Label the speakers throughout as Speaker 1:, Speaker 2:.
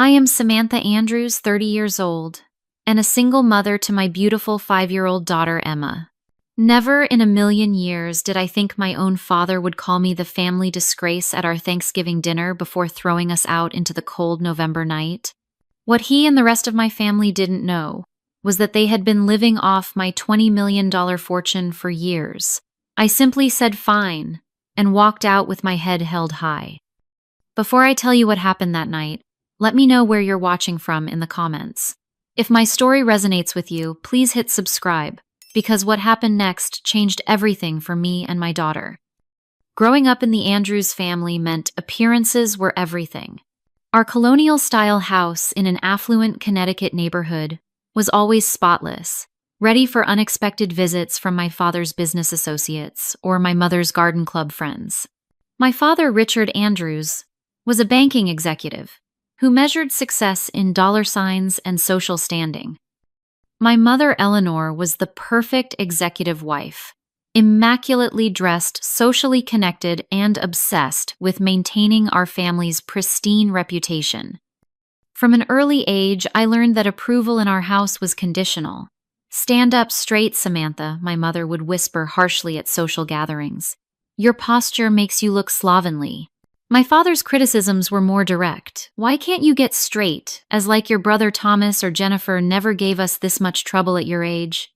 Speaker 1: I am Samantha Andrews, 30 years old, and a single mother to my beautiful 5-year-old daughter, Emma. Never in a million years did I think my own father would call me the family disgrace at our Thanksgiving dinner before throwing us out into the cold November night. What he and the rest of my family didn't know was that they had been living off my $20 million fortune for years. I simply said fine and walked out with my head held high. Before I tell you what happened that night, let me know where you're watching from in the comments. If my story resonates with you, please hit subscribe, because what happened next changed everything for me and my daughter. Growing up in the Andrews family meant appearances were everything. Our colonial-style house in an affluent Connecticut neighborhood was always spotless, ready for unexpected visits from my father's business associates or my mother's garden club friends. My father, Richard Andrews, was a banking executive who measured success in dollar signs and social standing. My mother, Eleanor, was the perfect executive wife, immaculately dressed, socially connected, and obsessed with maintaining our family's pristine reputation. From an early age, I learned that approval in our house was conditional. "Stand up straight, Samantha," my mother would whisper harshly at social gatherings. "Your posture makes you look slovenly." My father's criticisms were more direct. "Why can't you get straight, as like your brother Thomas or Jennifer never gave us this much trouble at your age?"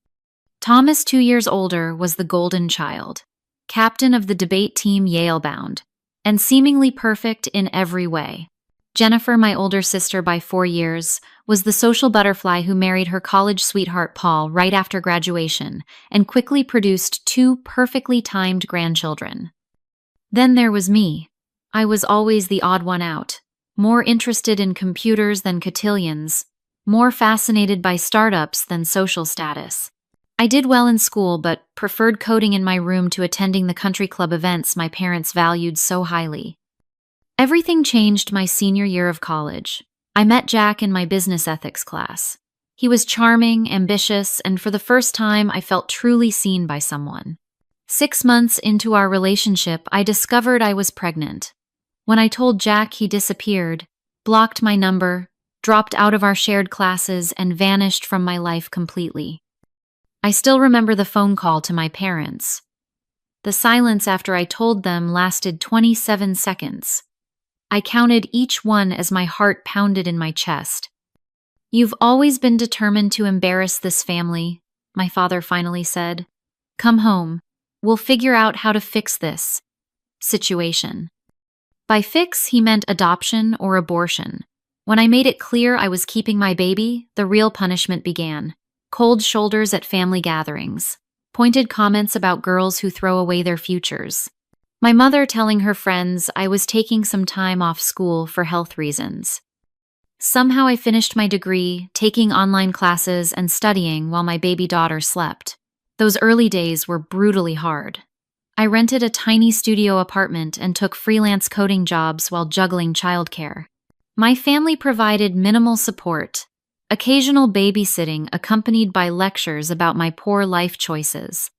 Speaker 1: Thomas, 2 years older, was the golden child, captain of the debate team Yale-bound, and seemingly perfect in every way. Jennifer, my older sister by 4 years, was the social butterfly who married her college sweetheart Paul right after graduation and quickly produced 2 perfectly timed grandchildren. Then there was me. I was always the odd one out, more interested in computers than cotillions, more fascinated by startups than social status. I did well in school, but preferred coding in my room to attending the country club events my parents valued so highly. Everything changed my senior year of college. I met Jack in my business ethics class. He was charming, ambitious, and for the first time I felt truly seen by someone. 6 months into our relationship, I discovered I was pregnant. When I told Jack, he disappeared, blocked my number, dropped out of our shared classes, and vanished from my life completely. I still remember the phone call to my parents. The silence after I told them lasted 27 seconds. I counted each one as my heart pounded in my chest. "You've always been determined to embarrass this family," my father finally said. "Come home. We'll figure out how to fix this situation." By fix, he meant adoption or abortion. When I made it clear I was keeping my baby, the real punishment began. Cold shoulders at family gatherings, pointed comments about girls who throw away their futures. My mother telling her friends I was taking some time off school for health reasons. Somehow I finished my degree, taking online classes and studying while my baby daughter slept. Those early days were brutally hard. I rented a tiny studio apartment and took freelance coding jobs while juggling childcare. My family provided minimal support, occasional babysitting accompanied by lectures about my poor life choices.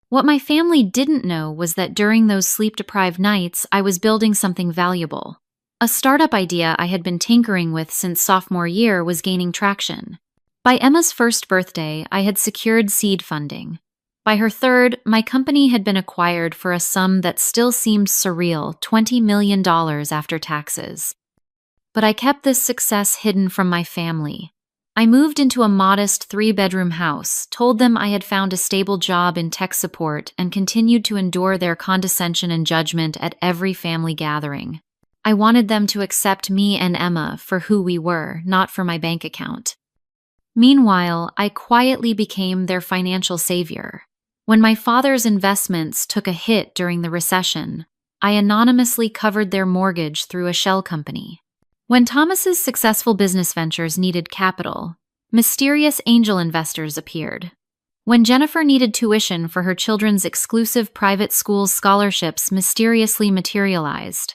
Speaker 1: What my family didn't know was that during those sleep-deprived nights, I was building something valuable. A startup idea I had been tinkering with since sophomore year was gaining traction. By Emma's first birthday, I had secured seed funding. By her third, my company had been acquired for a sum that still seemed surreal, $20 million after taxes. But I kept this success hidden from my family. I moved into a modest 3-bedroom house, told them I had found a stable job in tech support, and continued to endure their condescension and judgment at every family gathering. I wanted them to accept me and Emma for who we were, not for my bank account. Meanwhile, I quietly became their financial savior. When my father's investments took a hit during the recession, I anonymously covered their mortgage through a shell company. When Thomas's successful business ventures needed capital, mysterious angel investors appeared. When Jennifer needed tuition for her children's exclusive private school scholarships mysteriously materialized.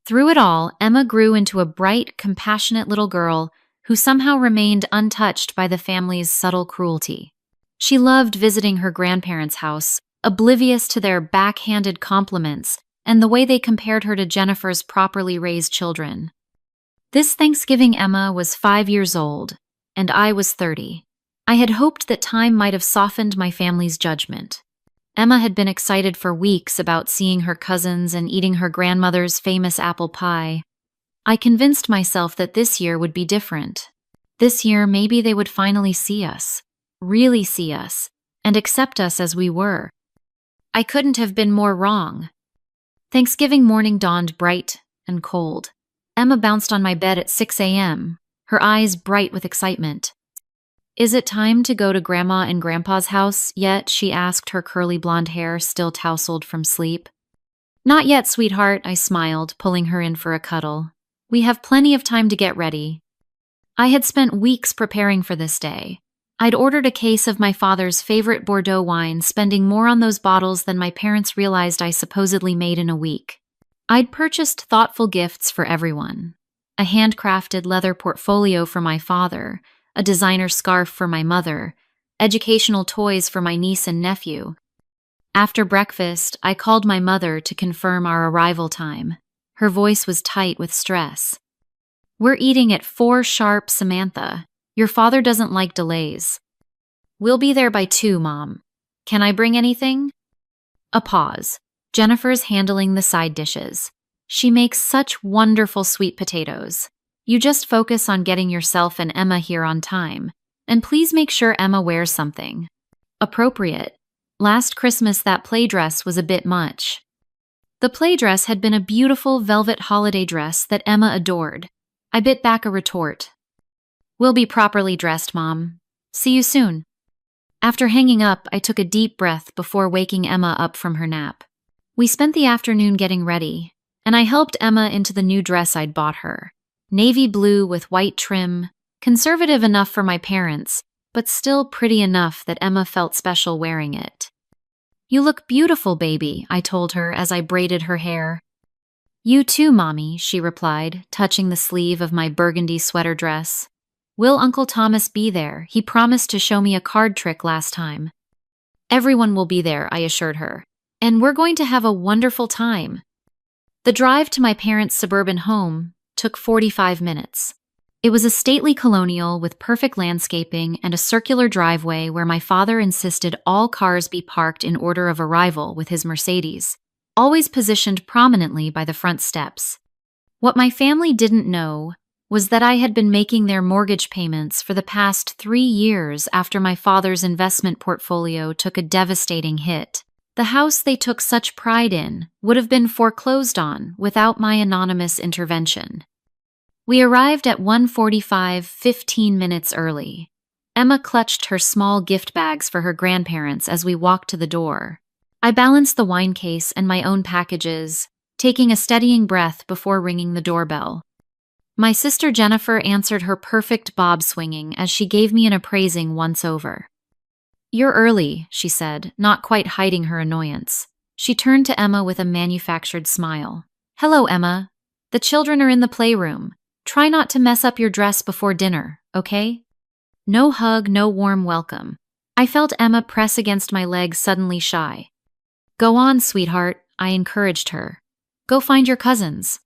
Speaker 1: Through it all, Emma grew into a bright, compassionate little girl who somehow remained untouched by the family's subtle cruelty. She loved visiting her grandparents' house, oblivious to their backhanded compliments and the way they compared her to Jennifer's properly raised children. This Thanksgiving, Emma was 5 years old, and I was 30. I had hoped that time might have softened my family's judgment. Emma had been excited for weeks about seeing her cousins and eating her grandmother's famous apple pie. I convinced myself that this year would be different. This year, maybe they would finally see us, really see us, and accept us as we were. I couldn't have been more wrong. Thanksgiving morning dawned bright and cold. Emma bounced on my bed at 6 a.m., her eyes bright with excitement. "Is it time to go to Grandma and Grandpa's house yet?" she asked, her curly blonde hair still tousled from sleep. "Not yet, sweetheart," I smiled, pulling her in for a cuddle. "We have plenty of time to get ready." I had spent weeks preparing for this day. I'd ordered a case of my father's favorite Bordeaux wine, spending more on those bottles than my parents realized I supposedly made in a week. I'd purchased thoughtful gifts for everyone. A handcrafted leather portfolio for my father, a designer scarf for my mother, educational toys for my niece and nephew. After breakfast, I called my mother to confirm our arrival time. Her voice was tight with stress. "We're eating at 4 sharp, Samantha. Your father doesn't like delays." "We'll be there by 2, Mom. Can I bring anything?" A pause. Jennifer's handling the side dishes. "She makes such wonderful sweet potatoes. You just focus on getting yourself and Emma here on time. And please make sure Emma wears something appropriate. Last Christmas, that play dress was a bit much." The play dress had been a beautiful velvet holiday dress that Emma adored. I bit back a retort. "We'll be properly dressed, Mom. See you soon." After hanging up, I took a deep breath before waking Emma up from her nap. We spent the afternoon getting ready, and I helped Emma into the new dress I'd bought her. Navy blue with white trim, conservative enough for my parents, but still pretty enough that Emma felt special wearing it. "You look beautiful, baby," I told her as I braided her hair. "You too, Mommy," she replied, touching the sleeve of my burgundy sweater dress. "Will Uncle Thomas be there? He promised to show me a card trick last time." "Everyone will be there," I assured her. "And we're going to have a wonderful time." The drive to my parents' suburban home took 45 minutes. It was a stately colonial with perfect landscaping and a circular driveway where my father insisted all cars be parked in order of arrival with his Mercedes, always positioned prominently by the front steps. What my family didn't know was that I had been making their mortgage payments for the past 3 years after my father's investment portfolio took a devastating hit. The house they took such pride in would have been foreclosed on without my anonymous intervention. We arrived at 1:45, 15 minutes early. Emma clutched her small gift bags for her grandparents as we walked to the door. I balanced the wine case and my own packages, taking a steadying breath before ringing the doorbell. My sister Jennifer answered her perfect bob swinging as she gave me an appraising once over. "You're early," she said, not quite hiding her annoyance. She turned to Emma with a manufactured smile. "Hello, Emma. The children are in the playroom. Try not to mess up your dress before dinner, okay?" No hug, no warm welcome. I felt Emma press against my leg, suddenly shy. "Go on, sweetheart," I encouraged her. "Go find your cousins."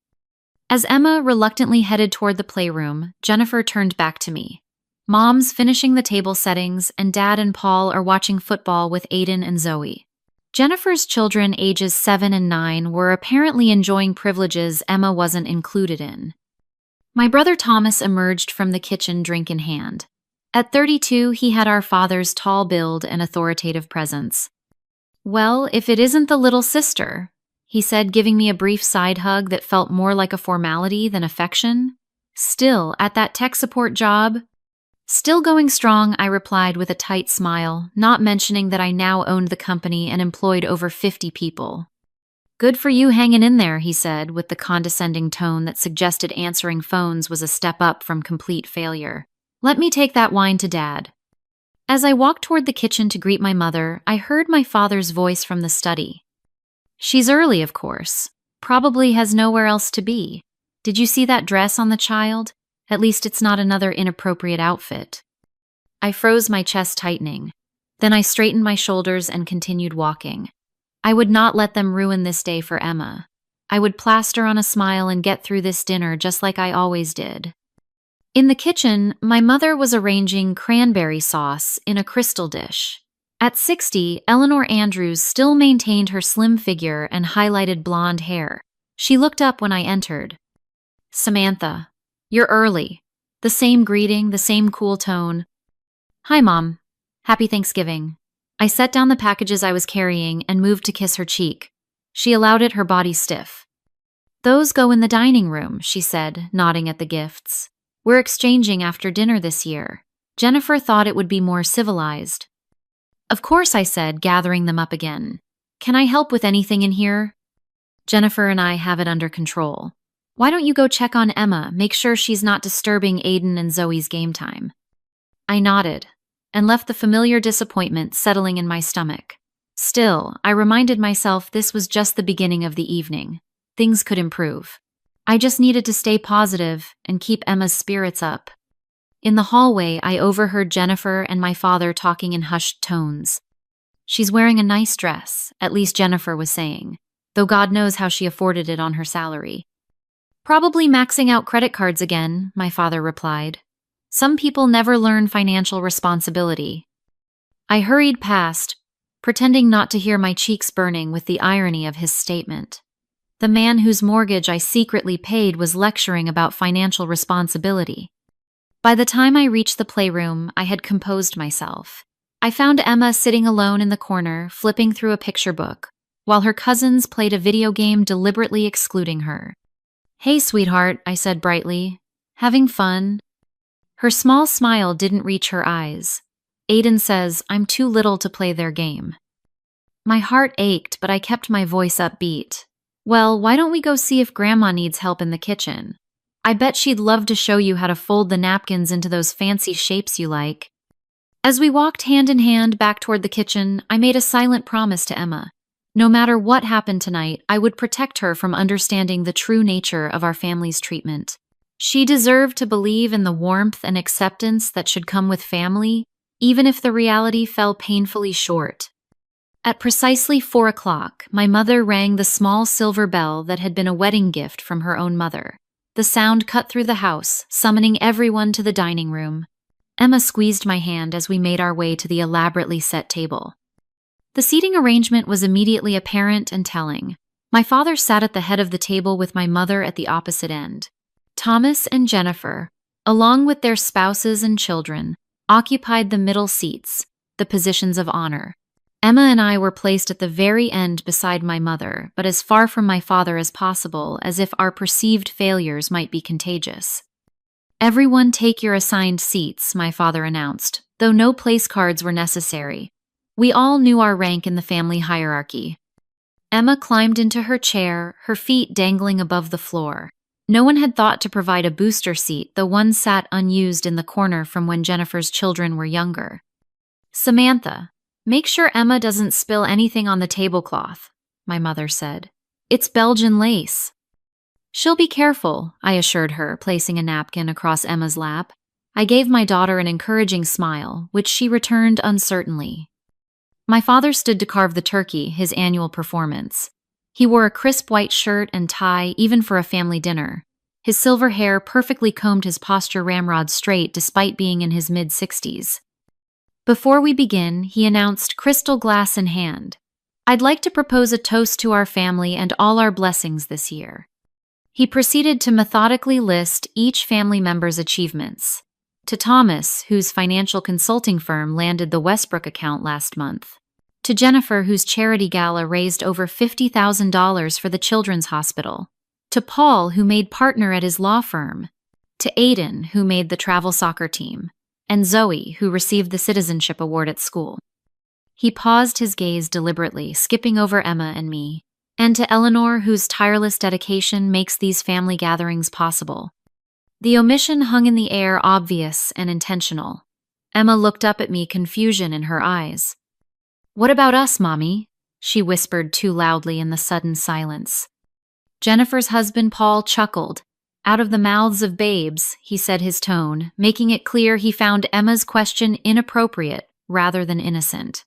Speaker 1: As Emma reluctantly headed toward the playroom, Jennifer turned back to me. "Mom's finishing the table settings, and Dad and Paul are watching football with Aiden and Zoe." Jennifer's children, ages 7 and 9, were apparently enjoying privileges Emma wasn't included in. My brother Thomas emerged from the kitchen, drink in hand. At 32, he had our father's tall build and authoritative presence. "Well, if it isn't the little sister," he said, giving me a brief side hug that felt more like a formality than affection. "Still at that tech support job?" "Still going strong," I replied with a tight smile, not mentioning that I now owned the company and employed over 50 people. "Good for you hanging in there," he said, with the condescending tone that suggested answering phones was a step up from complete failure. "Let me take that wine to Dad." As I walked toward the kitchen to greet my mother, I heard my father's voice from the study. "She's early, of course. Probably has nowhere else to be. Did you see that dress on the child? At least it's not another inappropriate outfit." I froze, my chest tightening. Then I straightened my shoulders and continued walking. I would not let them ruin this day for Emma. I would plaster on a smile and get through this dinner just like I always did. In the kitchen, my mother was arranging cranberry sauce in a crystal dish. At 60, Eleanor Andrews still maintained her slim figure and highlighted blonde hair. She looked up when I entered. "Samantha, you're early." The same greeting, the same cool tone. "Hi, Mom. Happy Thanksgiving." I set down the packages I was carrying and moved to kiss her cheek. She allowed it, her body stiff. "Those go in the dining room," she said, nodding at the gifts. "We're exchanging after dinner this year. Jennifer thought it would be more civilized." "Of course," I said, gathering them up again. "Can I help with anything in here?" "Jennifer and I have it under control. Why don't you go check on Emma, make sure she's not disturbing Aiden and Zoe's game time?" I nodded, and left the familiar disappointment settling in my stomach. Still, I reminded myself this was just the beginning of the evening. Things could improve. I just needed to stay positive and keep Emma's spirits up. In the hallway, I overheard Jennifer and my father talking in hushed tones. "She's wearing a nice dress," at least Jennifer was saying, though God knows how she afforded it on her salary. "Probably maxing out credit cards again," my father replied. "Some people never learn financial responsibility." I hurried past, pretending not to hear, my cheeks burning with the irony of his statement. The man whose mortgage I secretly paid was lecturing about financial responsibility. By the time I reached the playroom, I had composed myself. I found Emma sitting alone in the corner, flipping through a picture book, while her cousins played a video game, deliberately excluding her. "Hey, sweetheart," I said brightly. "Having fun?" Her small smile didn't reach her eyes. "Aiden says I'm too little to play their game." My heart ached, but I kept my voice upbeat. "Well, why don't we go see if Grandma needs help in the kitchen? I bet she'd love to show you how to fold the napkins into those fancy shapes you like." As we walked hand in hand back toward the kitchen, I made a silent promise to Emma. No matter what happened tonight, I would protect her from understanding the true nature of our family's treatment. She deserved to believe in the warmth and acceptance that should come with family, even if the reality fell painfully short. At precisely 4 o'clock, my mother rang the small silver bell that had been a wedding gift from her own mother. The sound cut through the house, summoning everyone to the dining room. Emma squeezed my hand as we made our way to the elaborately set table. The seating arrangement was immediately apparent and telling. My father sat at the head of the table with my mother at the opposite end. Thomas and Jennifer, along with their spouses and children, occupied the middle seats, the positions of honor. Emma and I were placed at the very end beside my mother, but as far from my father as possible, as if our perceived failures might be contagious. "Everyone take your assigned seats," my father announced, though no place cards were necessary. We all knew our rank in the family hierarchy. Emma climbed into her chair, her feet dangling above the floor. No one had thought to provide a booster seat, though one sat unused in the corner from when Jennifer's children were younger. "Samantha, make sure Emma doesn't spill anything on the tablecloth," my mother said. "It's Belgian lace." "She'll be careful," I assured her, placing a napkin across Emma's lap. I gave my daughter an encouraging smile, which she returned uncertainly. My father stood to carve the turkey, his annual performance. He wore a crisp white shirt and tie, even for a family dinner. His silver hair perfectly combed his posture ramrod straight despite being in his mid-60s. Before we begin, he announced, crystal glass in hand, "I'd like to propose a toast to our family and all our blessings this year." He proceeded to methodically list each family member's achievements. To Thomas, whose financial consulting firm landed the Westbrook account last month. To Jennifer, whose charity gala raised over $50,000 for the Children's Hospital. To Paul, who made partner at his law firm. To Aiden, who made the travel soccer team. And Zoe, who received the citizenship award at school. He paused his gaze deliberately, skipping over Emma and me. And to Eleanor, whose tireless dedication makes these family gatherings possible. The omission hung in the air, obvious and intentional. Emma looked up at me, confusion in her eyes. "What about us, Mommy?" she whispered too loudly in the sudden silence. Jennifer's husband, Paul, chuckled. "Out of the mouths of babes," he said, his tone, making it clear he found Emma's question inappropriate rather than innocent.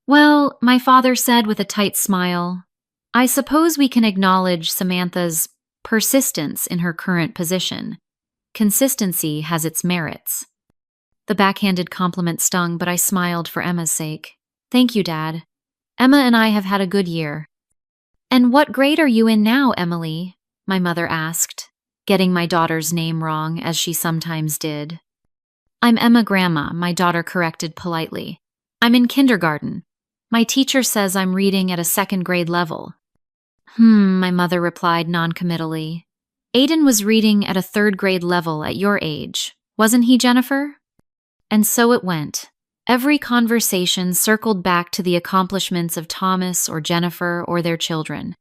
Speaker 1: "Well," my father said with a tight smile, I suppose we can acknowledge Samantha's persistence in her current position. Consistency has its merits. The backhanded compliment stung, but I smiled for Emma's sake. Thank you, Dad. Emma and I have had a good year. And what grade are you in now, Emily? My mother asked, getting my daughter's name wrong, as she sometimes did. I'm Emma, Grandma, my daughter corrected politely. I'm in kindergarten. My teacher says I'm reading at a second grade level. My mother replied noncommittally. Aiden was reading at a third grade level at your age, wasn't he, Jennifer? And so it went. Every conversation circled back to the accomplishments of Thomas or Jennifer or their children.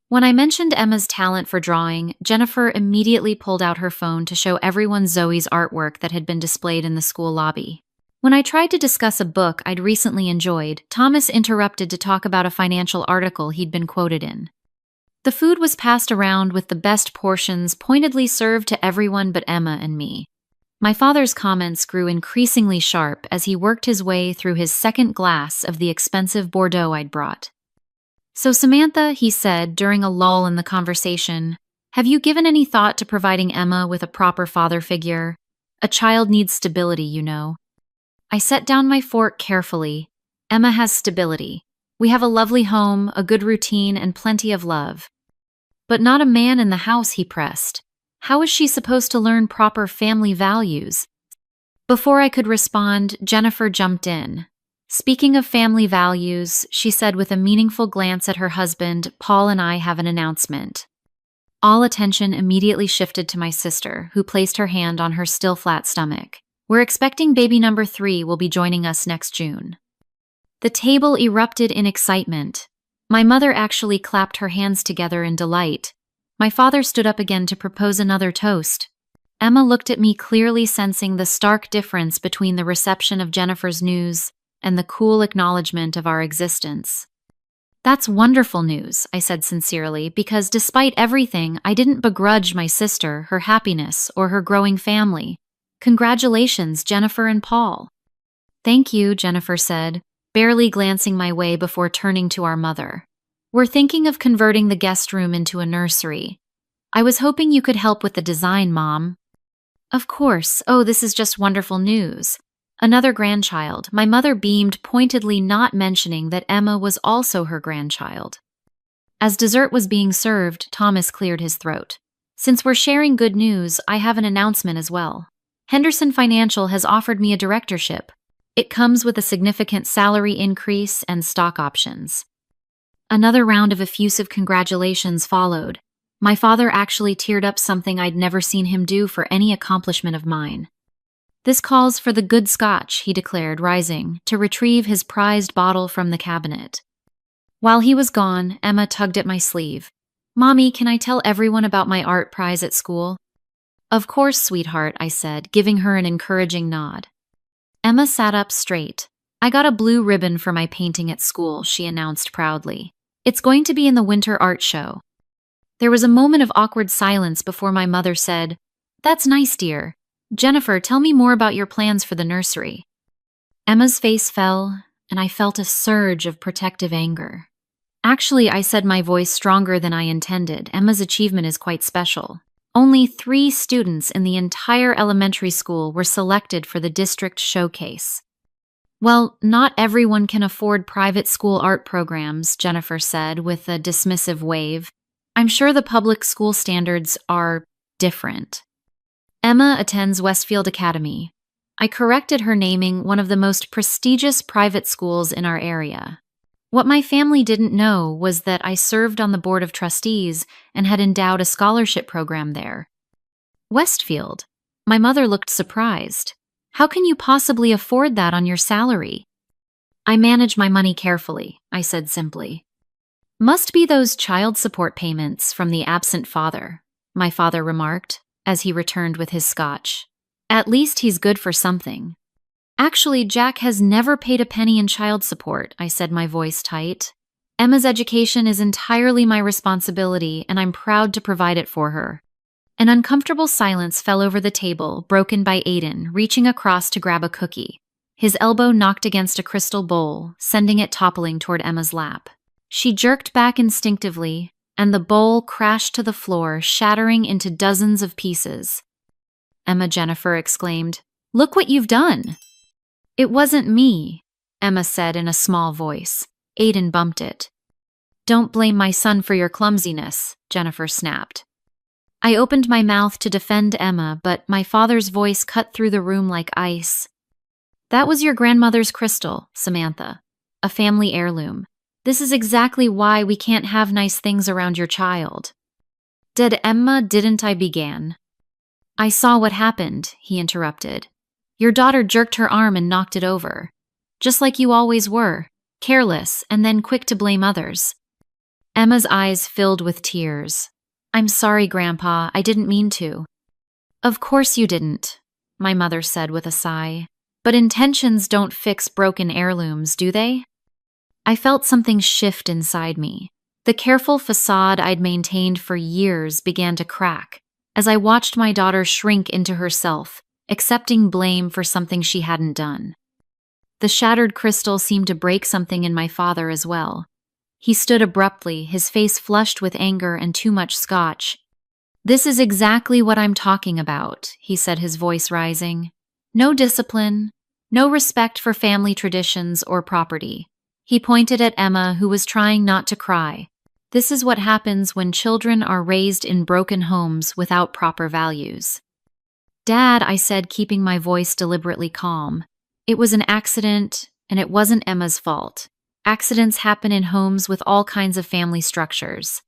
Speaker 1: When I mentioned Emma's talent for drawing, Jennifer immediately pulled out her phone to show everyone Zoe's artwork that had been displayed in the school lobby. When I tried to discuss a book I'd recently enjoyed, Thomas interrupted to talk about a financial article he'd been quoted in. The food was passed around with the best portions pointedly served to everyone but Emma and me. My father's comments grew increasingly sharp as he worked his way through his second glass of the expensive Bordeaux I'd brought. So Samantha, he said during a lull in the conversation, have you given any thought to providing Emma with a proper father figure? A child needs stability, you know. I set down my fork carefully. Emma has stability. We have a lovely home, a good routine, and plenty of love. But not a man in the house, he pressed. How is she supposed to learn proper family values? Before I could respond, Jennifer jumped in. Speaking of family values, she said with a meaningful glance at her husband, Paul and I have an announcement. All attention immediately shifted to my sister, who placed her hand on her still flat stomach. We're expecting baby number 3 will be joining us next June. The table erupted in excitement. My mother actually clapped her hands together in delight. My father stood up again to propose another toast. Emma looked at me, clearly sensing the stark difference between the reception of Jennifer's news and the cool acknowledgement of our existence. That's wonderful news, I said sincerely, because despite everything, I didn't begrudge my sister, her happiness, or her growing family. Congratulations, Jennifer and Paul. Thank you, Jennifer said, barely glancing my way before turning to our mother. We're thinking of converting the guest room into a nursery. I was hoping you could help with the design, Mom. Of course. Oh, this is just wonderful news. Another grandchild. My mother beamed, pointedly not mentioning that Emma was also her grandchild. As dessert was being served, Thomas cleared his throat. Since we're sharing good news, I have an announcement as well. Henderson Financial has offered me a directorship. It comes with a significant salary increase and stock options. Another round of effusive congratulations followed. My father actually teared up, something I'd never seen him do for any accomplishment of mine. This calls for the good scotch, he declared, rising, to retrieve his prized bottle from the cabinet. While he was gone, Emma tugged at my sleeve. Mommy, can I tell everyone about my art prize at school? Of course, sweetheart, I said, giving her an encouraging nod. Emma sat up straight. I got a blue ribbon for my painting at school, she announced proudly. It's going to be in the winter art show. There was a moment of awkward silence before my mother said, That's nice, dear. Jennifer, tell me more about your plans for the nursery. Emma's face fell, and I felt a surge of protective anger. Actually, I said, my voice stronger than I intended. Emma's achievement is quite special. Only 3 students in the entire elementary school were selected for the district showcase. Well, not everyone can afford private school art programs, Jennifer said with a dismissive wave. I'm sure the public school standards are different. Emma attends Westfield Academy. I corrected her, naming one of the most prestigious private schools in our area. What my family didn't know was that I served on the board of trustees and had endowed a scholarship program there. Westfield? My mother looked surprised. How can you possibly afford that on your salary? I manage my money carefully, I said simply. Must be those child support payments from the absent father, my father remarked, as he returned with his scotch. At least he's good for something. Actually, Jack has never paid a penny in child support, I said, my voice tight. Emma's education is entirely my responsibility, and I'm proud to provide it for her. An uncomfortable silence fell over the table, broken by Aiden reaching across to grab a cookie. His elbow knocked against a crystal bowl, sending it toppling toward Emma's lap. She jerked back instinctively, and the bowl crashed to the floor, shattering into dozens of pieces. Emma Jennifer exclaimed, "Look what you've done!" "It wasn't me," Emma said in a small voice. Aiden bumped it. "Don't blame my son for your clumsiness," Jennifer snapped. I opened my mouth to defend Emma, but my father's voice cut through the room like ice. "That was your grandmother's crystal, Samantha. A family heirloom. This is exactly why we can't have nice things around your child." "Did Emma, didn't I?" began. "I saw what happened," he interrupted. "Your daughter jerked her arm and knocked it over. Just like you always were, careless and then quick to blame others." Emma's eyes filled with tears. "I'm sorry, Grandpa, I didn't mean to." "Of course you didn't," my mother said with a sigh. "But intentions don't fix broken heirlooms, do they?" I felt something shift inside me. The careful facade I'd maintained for years began to crack as I watched my daughter shrink into herself, accepting blame for something she hadn't done. The shattered crystal seemed to break something in my father as well. He stood abruptly, his face flushed with anger and too much scotch. "This is exactly what I'm talking about," he said, his voice rising. "No discipline, no respect for family traditions or property." He pointed at Emma, who was trying not to cry. "This is what happens when children are raised in broken homes without proper values." "Dad," I said, keeping my voice deliberately calm. "It was an accident, and it wasn't Emma's fault. Accidents happen in homes with all kinds of family structures."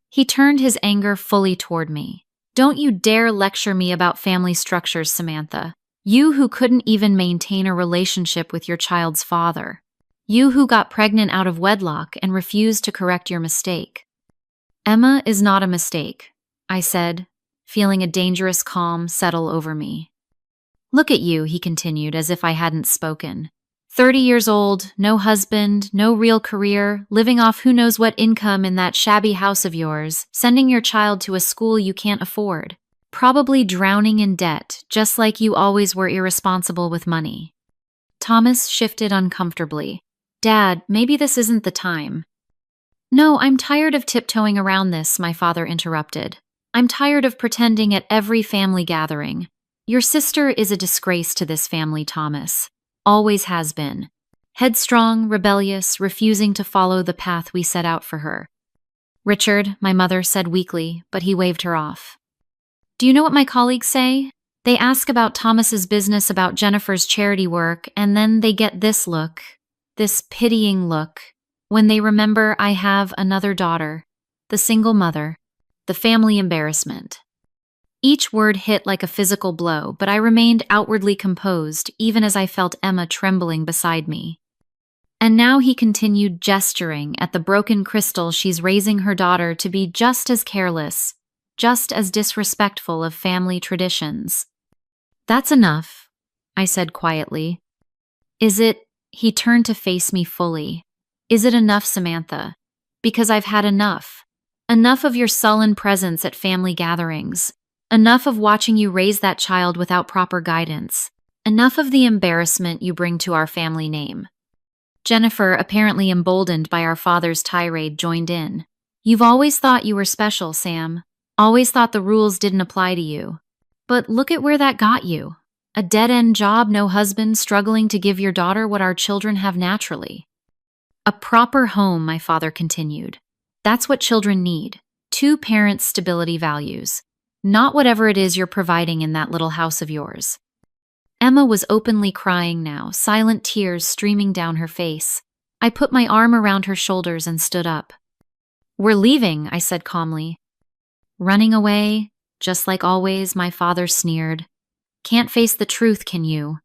Speaker 1: He turned his anger fully toward me. "Don't you dare lecture me about family structures, Samantha. You who couldn't even maintain a relationship with your child's father. You who got pregnant out of wedlock and refused to correct your mistake." "Emma is not a mistake," I said, feeling a dangerous calm settle over me. "Look at you," he continued, as if I hadn't spoken. 30 years old, no husband, no real career, living off who knows what income in that shabby house of yours, sending your child to a school you can't afford, probably drowning in debt, just like you always were irresponsible with money. Thomas shifted uncomfortably. "Dad, maybe this isn't the time." "No, I'm tired of tiptoeing around this," my father interrupted. "I'm tired of pretending at every family gathering. Your sister is a disgrace to this family, Thomas. Always has been. Headstrong, rebellious, refusing to follow the path we set out for her." "Richard," my mother said weakly, but he waved her off. "Do you know what my colleagues say? They ask about Thomas's business, about Jennifer's charity work, and then they get this look, this pitying look, when they remember I have another daughter, the single mother, the family embarrassment." Each word hit like a physical blow, but I remained outwardly composed, even as I felt Emma trembling beside me. "And now," he continued, gesturing at the broken crystal, "she's raising her daughter to be just as careless, just as disrespectful of family traditions." "That's enough," I said quietly. "Is it?" He turned to face me fully. "Is it enough, Samantha? Because I've had enough. Enough of your sullen presence at family gatherings. Enough of watching you raise that child without proper guidance. Enough of the embarrassment you bring to our family name." Jennifer, apparently emboldened by our father's tirade, joined in. "You've always thought you were special, Sam. Always thought the rules didn't apply to you. But look at where that got you. A dead-end job, no husband, struggling to give your daughter what our children have naturally." "A proper home," my father continued. "That's what children need. Two parents' stability values. Not whatever it is you're providing in that little house of yours." Emma was openly crying now, silent tears streaming down her face. I put my arm around her shoulders and stood up. "We're leaving," I said calmly. "Running away, just like always," my father sneered. "Can't face the truth, can you?"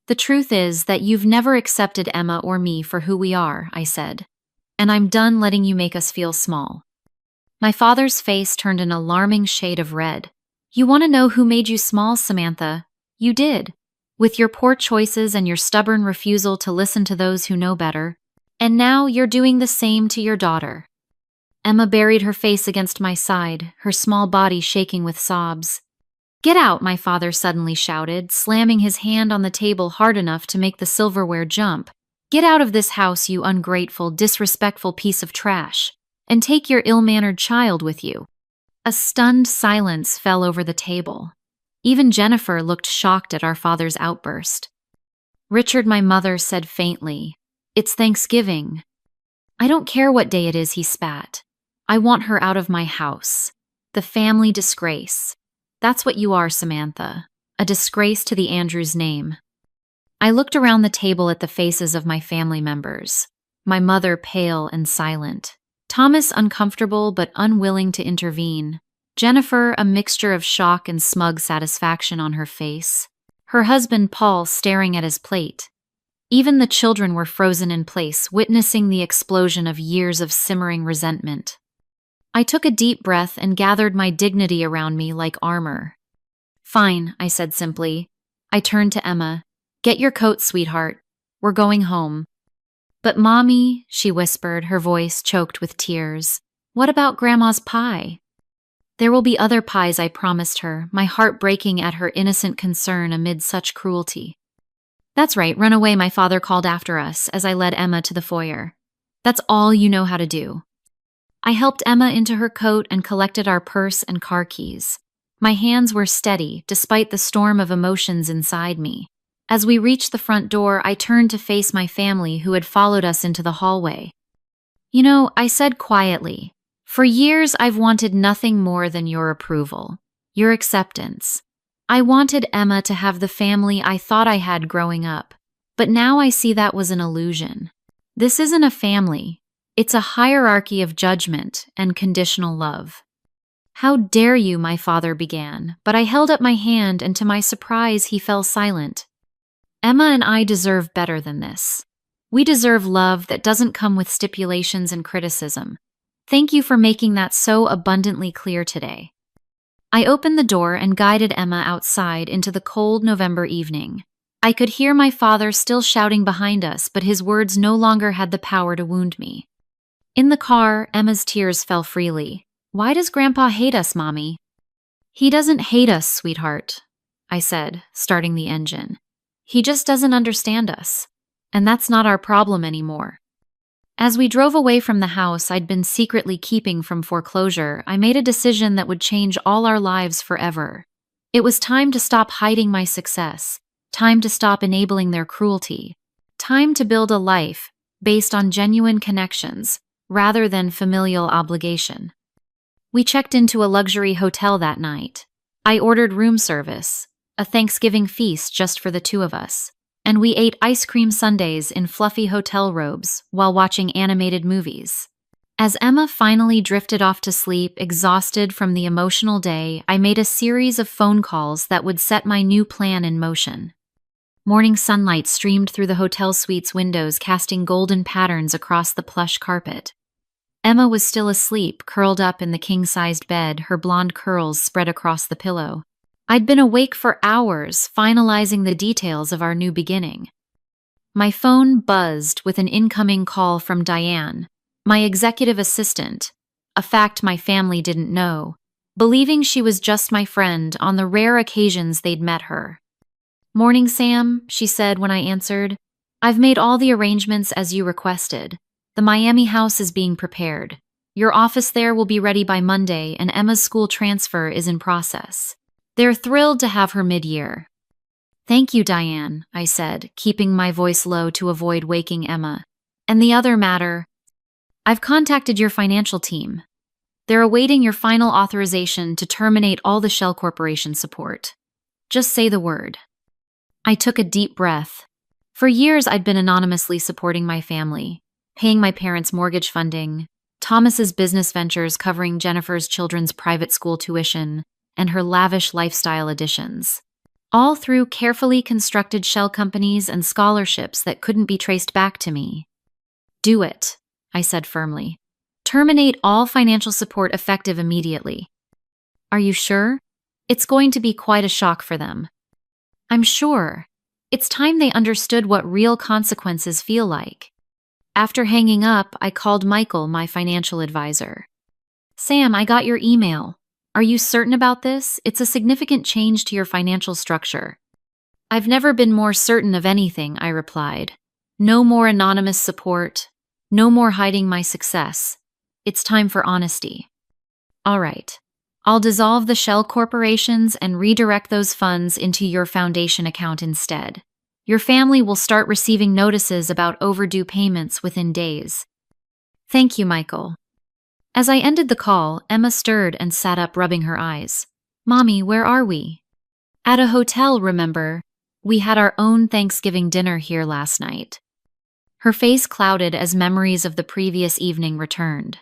Speaker 1: "The truth is that you've never accepted Emma or me for who we are," I said. "And I'm done letting you make us feel small." My father's face turned an alarming shade of red. "You want to know who made you small, Samantha? You did. With your poor choices and your stubborn refusal to listen to those who know better. And now you're doing the same to your daughter." Emma buried her face against my side, her small body shaking with sobs. "Get out," my father suddenly shouted, slamming his hand on the table hard enough to make the silverware jump. Get out of this house, you ungrateful, disrespectful piece of trash, and take your ill-mannered child with you." A stunned silence fell over the table. Even Jennifer looked shocked at our father's outburst. Richard, my mother, said faintly, "It's Thanksgiving." "I don't care what day it is," he spat. "I want her out of my house. The family disgrace. That's what you are, Samantha. A disgrace to the Andrews name." I looked around the table at the faces of my family members. My mother pale and silent. Thomas uncomfortable but unwilling to intervene. Jennifer a mixture of shock and smug satisfaction on her face. Her husband Paul staring at his plate. Even the children were frozen in place, witnessing the explosion of years of simmering resentment. I took a deep breath and gathered my dignity around me like armor. "Fine," I said simply. I turned to Emma. "Get your coat, sweetheart. We're going home." "But Mommy," she whispered, her voice choked with tears. "What about Grandma's pie?" "There will be other pies," I promised her, my heart breaking at her innocent concern amid such cruelty. "That's right, run away," my father called after us as I led Emma to the foyer. "That's all you know how to do." I helped Emma into her coat and collected our purse and car keys. My hands were steady, despite the storm of emotions inside me. As we reached the front door, I turned to face my family who had followed us into the hallway. "You know," I said quietly, "for years I've wanted nothing more than your approval, your acceptance. I wanted Emma to have the family I thought I had growing up, but now I see that was an illusion. This isn't a family. It's a hierarchy of judgment and conditional love." "How dare you," my father began, but I held up my hand and to my surprise he fell silent. "Emma and I deserve better than this. We deserve love that doesn't come with stipulations and criticism. Thank you for making that so abundantly clear today." I opened the door and guided Emma outside into the cold November evening. I could hear my father still shouting behind us, but his words no longer had the power to wound me. In the car, Emma's tears fell freely. "Why does Grandpa hate us, Mommy?" "He doesn't hate us, sweetheart," I said, starting the engine. "He just doesn't understand us. And that's not our problem anymore." As we drove away from the house I'd been secretly keeping from foreclosure, I made a decision that would change all our lives forever. It was time to stop hiding my success, time to stop enabling their cruelty, time to build a life based on genuine connections rather than familial obligation. We checked into a luxury hotel that night. I ordered room service, a Thanksgiving feast just for the two of us, and we ate ice cream sundaes in fluffy hotel robes while watching animated movies. As Emma finally drifted off to sleep, exhausted from the emotional day, I made a series of phone calls that would set my new plan in motion. Morning sunlight streamed through the hotel suite's windows, casting golden patterns across the plush carpet. Emma was still asleep, curled up in the king-sized bed, her blonde curls spread across the pillow. I'd been awake for hours, finalizing the details of our new beginning. My phone buzzed with an incoming call from Diane, my executive assistant, a fact my family didn't know, believing she was just my friend on the rare occasions they'd met her. "Morning, Sam," she said when I answered. "I've made all the arrangements as you requested. The Miami house is being prepared. Your office there will be ready by Monday, and Emma's school transfer is in process. They're thrilled to have her mid-year." "Thank you, Diane," I said, keeping my voice low to avoid waking Emma. "And the other matter, I've contacted your financial team. They're awaiting your final authorization to terminate all the Shell Corporation support. Just say the word." I took a deep breath. For years, I'd been anonymously supporting my family, paying my parents' mortgage funding, Thomas's business ventures covering Jennifer's children's private school tuition, and her lavish lifestyle additions. All through carefully constructed shell companies and scholarships that couldn't be traced back to me. "Do it," I said firmly. "Terminate all financial support effective immediately." "Are you sure? It's going to be quite a shock for them." "I'm sure. It's time they understood what real consequences feel like." After hanging up, I called Michael, my financial advisor. "Sam, I got your email. Are you certain about this? It's a significant change to your financial structure." "I've never been more certain of anything," I replied. No more anonymous support. No more hiding my success. It's time for honesty. All right. I'll dissolve the shell corporations and redirect those funds into your foundation account instead. Your family will start receiving notices about overdue payments within days. Thank you, Michael. As I ended the call, Emma stirred and sat up, rubbing her eyes. Mommy, where are we? At a hotel, remember? We had our own Thanksgiving dinner here last night. Her face clouded as memories of the previous evening returned.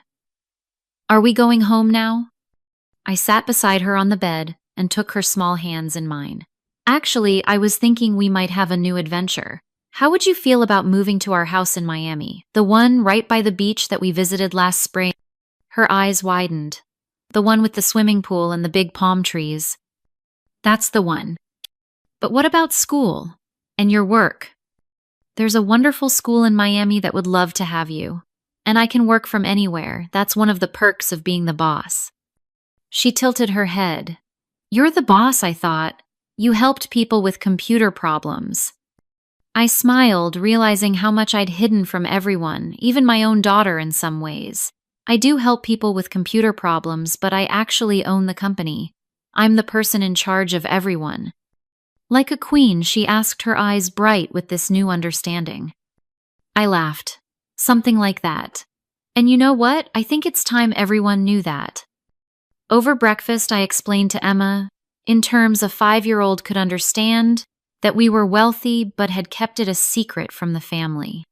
Speaker 1: Are we going home now? I sat beside her on the bed and took her small hands in mine. Actually, I was thinking we might have a new adventure. How would you feel about moving to our house in Miami, the one right by the beach that we visited last spring? Her eyes widened. The one with the swimming pool and the big palm trees. That's the one. But what about school? And your work? There's a wonderful school in Miami that would love to have you. And I can work from anywhere. That's one of the perks of being the boss. She tilted her head. You're the boss, I thought. You helped people with computer problems. I smiled, realizing how much I'd hidden from everyone, even my own daughter in some ways. I do help people with computer problems, but I actually own the company. I'm the person in charge of everyone. Like a queen, she asked, her eyes bright with this new understanding. I laughed. Something like that. And you know what? I think it's time everyone knew that. Over breakfast, I explained to Emma, in terms a 5-year-old could understand, that we were wealthy but had kept it a secret from the family.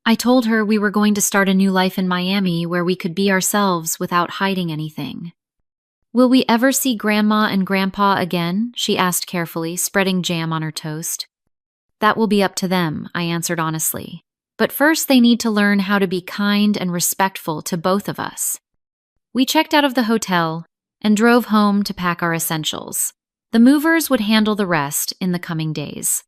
Speaker 1: I told her we were going to start a new life in Miami where we could be ourselves without hiding anything. Will we ever see Grandma and Grandpa again? She asked carefully, spreading jam on her toast. That will be up to them, I answered honestly. But first they need to learn how to be kind and respectful to both of us. We checked out of the hotel and drove home to pack our essentials. The movers would handle the rest in the coming days.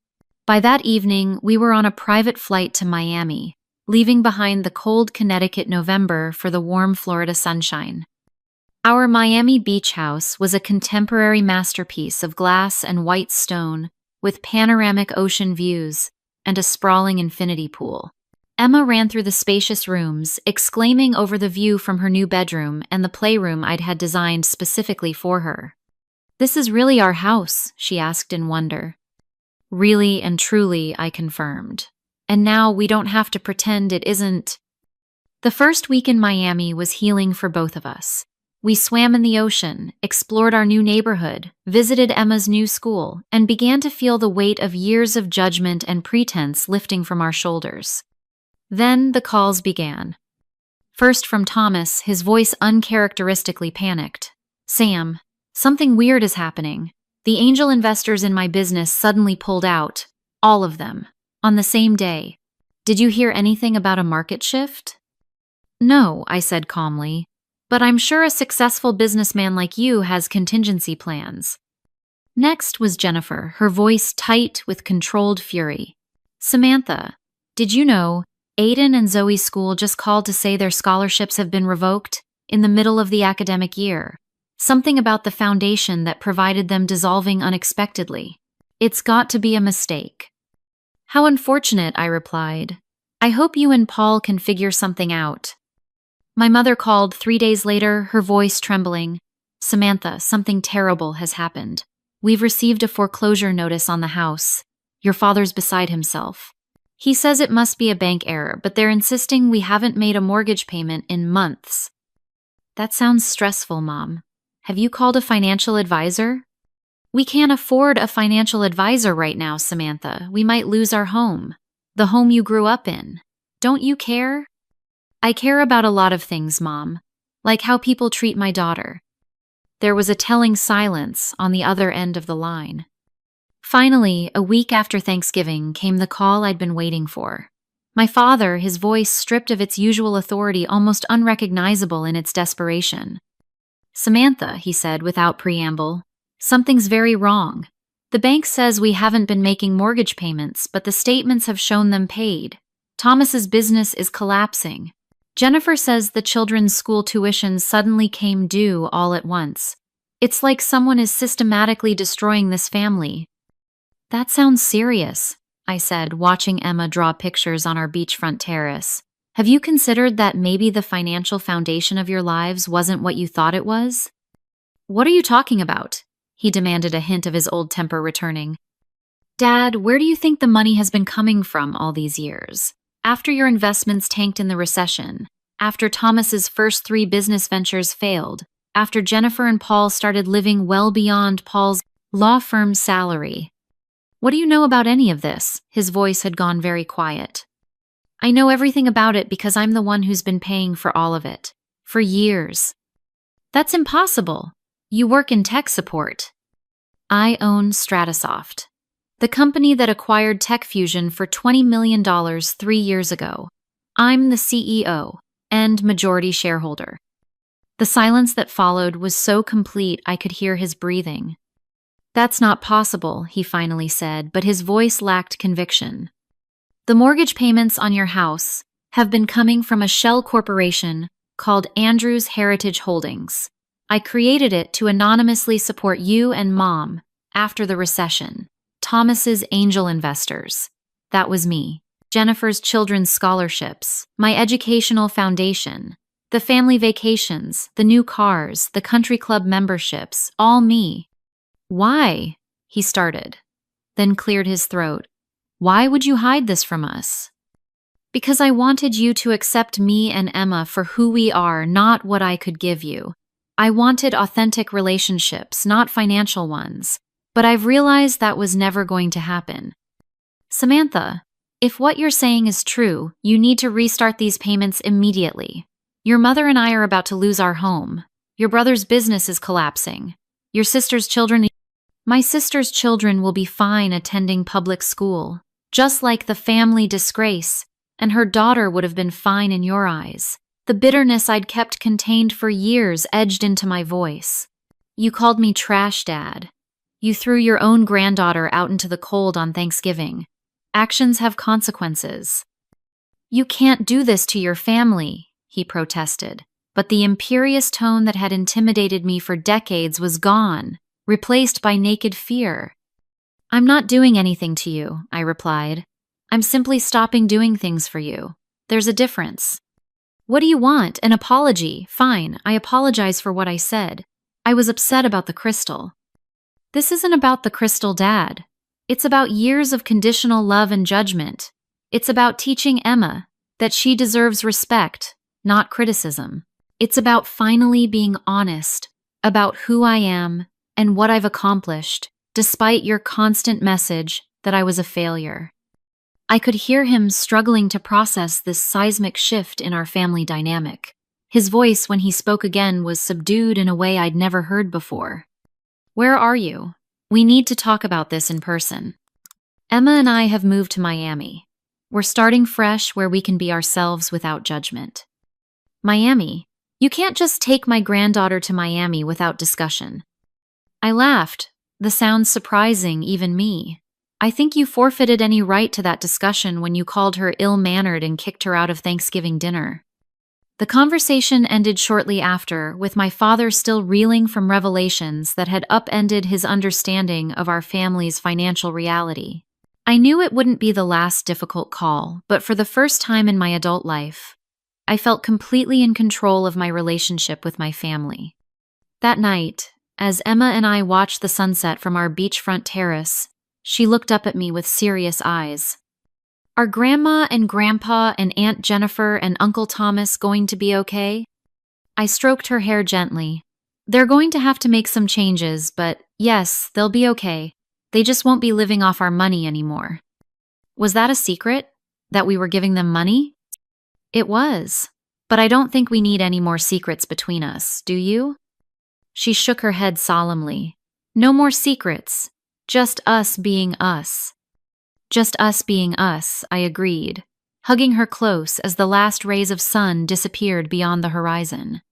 Speaker 1: By that evening, we were on a private flight to Miami, leaving behind the cold Connecticut November for the warm Florida sunshine. Our Miami beach house was a contemporary masterpiece of glass and white stone with panoramic ocean views and a sprawling infinity pool. Emma ran through the spacious rooms, exclaiming over the view from her new bedroom and the playroom I'd had designed specifically for her. This is really our house, she asked in wonder. Really and truly, I confirmed. And now we don't have to pretend it isn't. The first week in Miami was healing for both of us. We swam in the ocean, explored our new neighborhood, visited Emma's new school, and began to feel the weight of years of judgment and pretense lifting from our shoulders. Then the calls began. First from Thomas, his voice uncharacteristically panicked. Sam, something weird is happening. The angel investors in my business suddenly pulled out, all of them, on the same day. Did you hear anything about a market shift? No, I said calmly, but I'm sure a successful businessman like you has contingency plans. Next was Jennifer, her voice tight with controlled fury. Samantha, did you know Aiden and Zoe's school just called to say their scholarships have been revoked in the middle of the academic year? Something about the foundation that provided them dissolving unexpectedly. It's got to be a mistake. How unfortunate, I replied. I hope you and Paul can figure something out. My mother called 3 days later, her voice trembling. Samantha, something terrible has happened. We've received a foreclosure notice on the house. Your father's beside himself. He says it must be a bank error, but they're insisting we haven't made a mortgage payment in months. That sounds stressful, Mom. Have you called a financial advisor? We can't afford a financial advisor right now, Samantha. We might lose our home. The home you grew up in. Don't you care? I care about a lot of things, Mom. Like how people treat my daughter. There was a telling silence on the other end of the line. Finally, a week after Thanksgiving, came the call I'd been waiting for. My father, his voice stripped of its usual authority, almost unrecognizable in its desperation. Samantha, he said without preamble, something's very wrong. The bank says we haven't been making mortgage payments, but the statements have shown them paid. Thomas's business is collapsing. Jennifer says the children's school tuition suddenly came due all at once. It's like someone is systematically destroying this family. That sounds serious. I said, watching Emma draw pictures on our beachfront terrace. Have you considered that maybe the financial foundation of your lives wasn't what you thought it was? What are you talking about? He demanded, a hint of his old temper returning. Dad, where do you think the money has been coming from all these years? After your investments tanked in the recession, after Thomas's first 3 business ventures failed, after Jennifer and Paul started living well beyond Paul's law firm's salary. What do you know about any of this? His voice had gone very quiet. I know everything about it because I'm the one who's been paying for all of it. For years. That's impossible. You work in tech support. I own Stratasoft, the company that acquired TechFusion for $20 million 3 years ago. I'm the CEO and majority shareholder. The silence that followed was so complete I could hear his breathing. That's not possible, he finally said, but his voice lacked conviction. The mortgage payments on your house have been coming from a shell corporation called Andrews Heritage Holdings. I created it to anonymously support you and Mom after the recession. Thomas's angel investors. That was me. Jennifer's children's scholarships, my educational foundation, the family vacations, the new cars, the country club memberships, all me. Why? He started, then cleared his throat. Why would you hide this from us? Because I wanted you to accept me and Emma for who we are, not what I could give you. I wanted authentic relationships, not financial ones. But I've realized that was never going to happen. Samantha, if what you're saying is true, you need to restart these payments immediately. Your mother and I are about to lose our home. Your brother's business is collapsing. Your sister's children... My sister's children will be fine attending public school, just like the family Disgrace, and her daughter would have been fine in your eyes. The bitterness I'd kept contained for years edged into my voice. You called me trash, Dad. You threw your own granddaughter out into the cold on Thanksgiving. Actions have consequences. You can't do this to your family, he protested, but the imperious tone that had intimidated me for decades was gone, replaced by naked fear. I'm not doing anything to you, I replied. I'm simply stopping doing things for you. There's a difference. What do you want? An apology? Fine, I apologize for what I said. I was upset about the crystal. This isn't about the crystal, Dad. It's about years of conditional love and judgment. It's about teaching Emma that she deserves respect, not criticism. It's about finally being honest about who I am and what I've accomplished, despite your constant message that I was a failure. I could hear him struggling to process this seismic shift in our family dynamic. His voice, when he spoke again, was subdued in a way I'd never heard before. Where are you? We need to talk about this in person. Emma and I have moved to Miami. We're starting fresh where we can be ourselves without judgment. Miami? You can't just take my granddaughter to Miami without discussion. I laughed, the sound surprising even me. I think you forfeited any right to that discussion when you called her ill-mannered and kicked her out of Thanksgiving dinner. The conversation ended shortly after, with my father still reeling from revelations that had upended his understanding of our family's financial reality. I knew it wouldn't be the last difficult call, but for the first time in my adult life, I felt completely in control of my relationship with my family. That night, as Emma and I watched the sunset from our beachfront terrace, she looked up at me with serious eyes. Are Grandma and Grandpa and Aunt Jennifer and Uncle Thomas going to be okay? I stroked her hair gently. They're going to have to make some changes, but yes, they'll be okay. They just won't be living off our money anymore. Was that a secret? That we were giving them money? It was. But I don't think we need any more secrets between us, do you? She shook her head solemnly. No more secrets. Just us being us. Just us being us, I agreed, hugging her close as the last rays of sun disappeared beyond the horizon.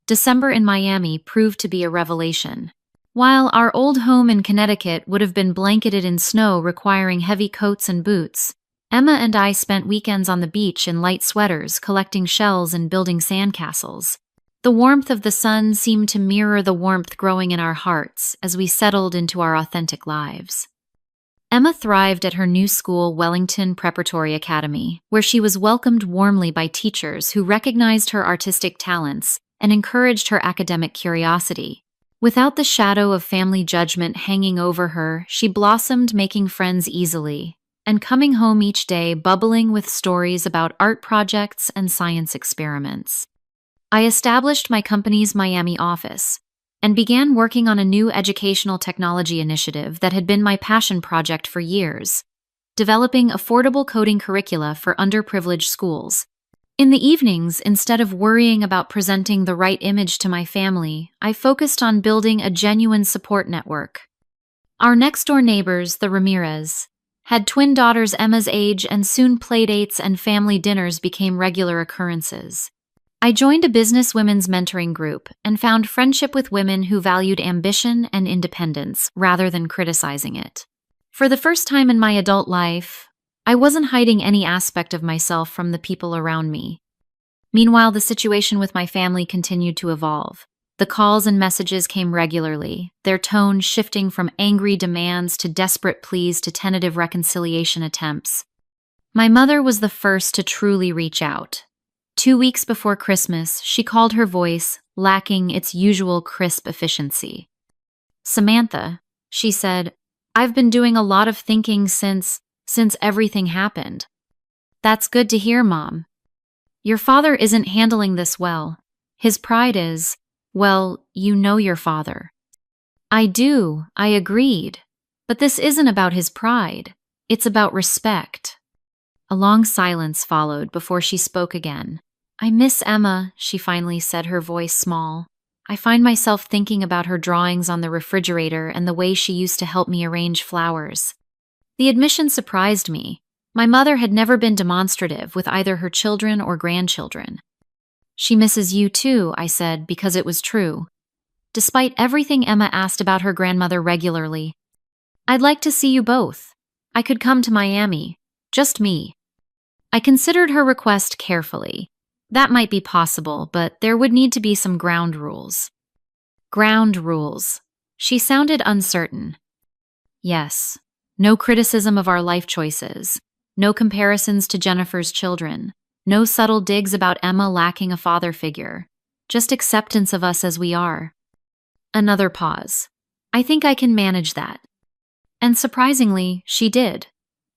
Speaker 1: December in Miami proved to be a revelation. While our old home in Connecticut would have been blanketed in snow requiring heavy coats and boots, Emma and I spent weekends on the beach in light sweaters collecting shells and building sandcastles. The warmth of the sun seemed to mirror the warmth growing in our hearts as we settled into our authentic lives. Emma thrived at her new school, Wellington Preparatory Academy, where she was welcomed warmly by teachers who recognized her artistic talents and encouraged her academic curiosity. Without the shadow of family judgment hanging over her, she blossomed, making friends easily, and coming home each day bubbling with stories about art projects and science experiments. I established my company's Miami office and began working on a new educational technology initiative that had been my passion project for years, developing affordable coding curricula for underprivileged schools. In the evenings, instead of worrying about presenting the right image to my family, I focused on building a genuine support network. Our next-door neighbors, the Ramirez, had twin daughters Emma's age, and soon playdates and family dinners became regular occurrences. I joined a business women's mentoring group and found friendship with women who valued ambition and independence rather than criticizing it. For the first time in my adult life, I wasn't hiding any aspect of myself from the people around me. Meanwhile, the situation with my family continued to evolve. The calls and messages came regularly, their tone shifting from angry demands to desperate pleas to tentative reconciliation attempts. My mother was the first to truly reach out. 2 weeks before Christmas, she called, her voice lacking its usual crisp efficiency. "Samantha," she said, "I've been doing a lot of thinking since everything happened." "That's good to hear, Mom. Your father isn't handling this well. His pride is, well, you know your father." "I do," I agreed. "But this isn't about his pride. It's about respect." A long silence followed before she spoke again. "I miss Emma," she finally said, her voice small. "I find myself thinking about her drawings on the refrigerator and the way she used to help me arrange flowers." The admission surprised me. My mother had never been demonstrative with either her children or grandchildren. "She misses you too," I said, because it was true. Despite everything, Emma asked about her grandmother regularly. "I'd like to see you both. I could come to Miami. Just me." I considered her request carefully. That might be possible, but there would need to be some ground rules. Ground rules. She sounded uncertain. "Yes. No criticism of our life choices. No comparisons to Jennifer's children. No subtle digs about Emma lacking a father figure. Just acceptance of us as we are." Another pause. "I think I can manage that." And surprisingly, she did.